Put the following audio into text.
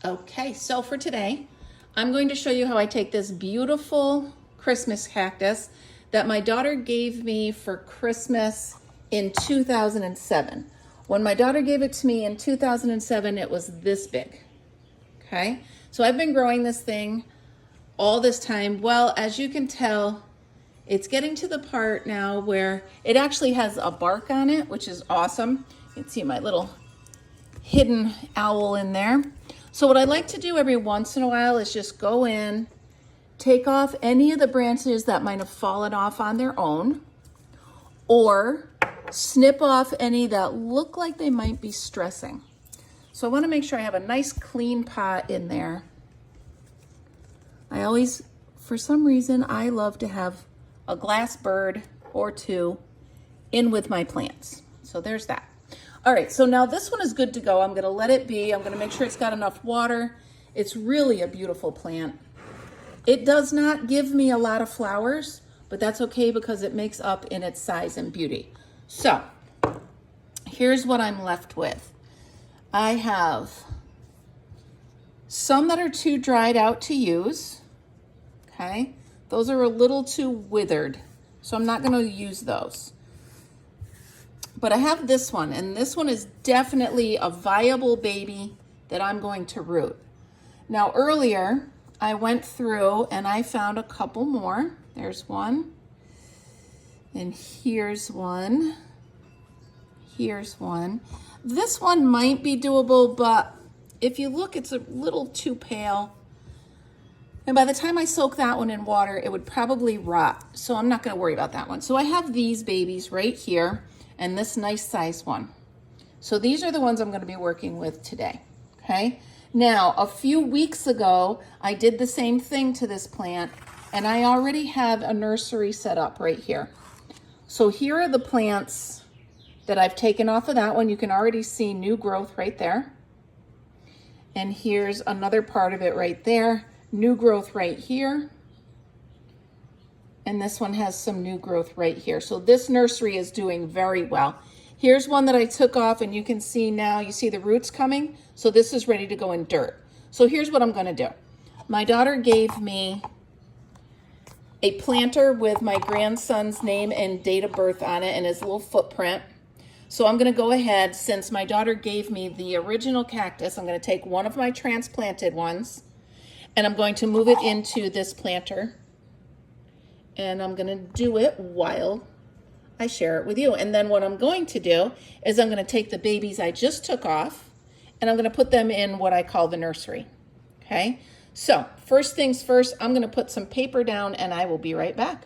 Okay, so for today, I'm going to show you how I take this beautiful Christmas cactus that my daughter gave me for Christmas in 2007. When my daughter gave it to me in 2007, it was this big, okay? So I've been growing this thing all this time. Well, as you can tell, it's getting to the part now where it actually has a bark on it, which is awesome. You can see my little hidden owl in there. So what I like to do every once in a while is just go in, take off any of the branches that might have fallen off on their own, or snip off any that look like they might be stressing. So I want to make sure I have a nice clean pot in there. I always, for some reason, I love to have a glass bird or two in with my plants. So there's that. All right, so now this one is good to go. I'm gonna let it be. I'm gonna make sure it's got enough water. It's really a beautiful plant. It does not give me a lot of flowers, but that's okay because it makes up in its size and beauty. So here's what I'm left with. I have some that are too dried out to use, okay? Those are a little too withered, so I'm not gonna use those. But I have this one, and this one is definitely a viable baby that I'm going to root. Now earlier, I went through and I found a couple more. There's one, and here's one, here's one. This one might be doable, but if you look, it's a little too pale. And by the time I soak that one in water, it would probably rot. So I'm not gonna worry about that one. So I have these babies right here, and this nice size one. So these are the ones I'm gonna be working with today, okay? Now, a few weeks ago, I did the same thing to this plant, and I already have a nursery set up right here. So here are the plants that I've taken off of that one. You can already see new growth right there. And here's another part of it right there. New growth right here. And this one has some new growth right here. So this nursery is doing very well. Here's one that I took off, and you can see now, you see the roots coming? So this is ready to go in dirt. So here's what I'm gonna do. My daughter gave me a planter with my grandson's name and date of birth on it and his little footprint. So I'm gonna go ahead, since my daughter gave me the original cactus, I'm gonna take one of my transplanted ones, and I'm going to move it into this planter. And I'm gonna do it while I share it with you. And then what I'm going to do is I'm gonna take the babies I just took off, and I'm gonna put them in what I call the nursery, okay? So first things first, I'm gonna put some paper down, and I will be right back.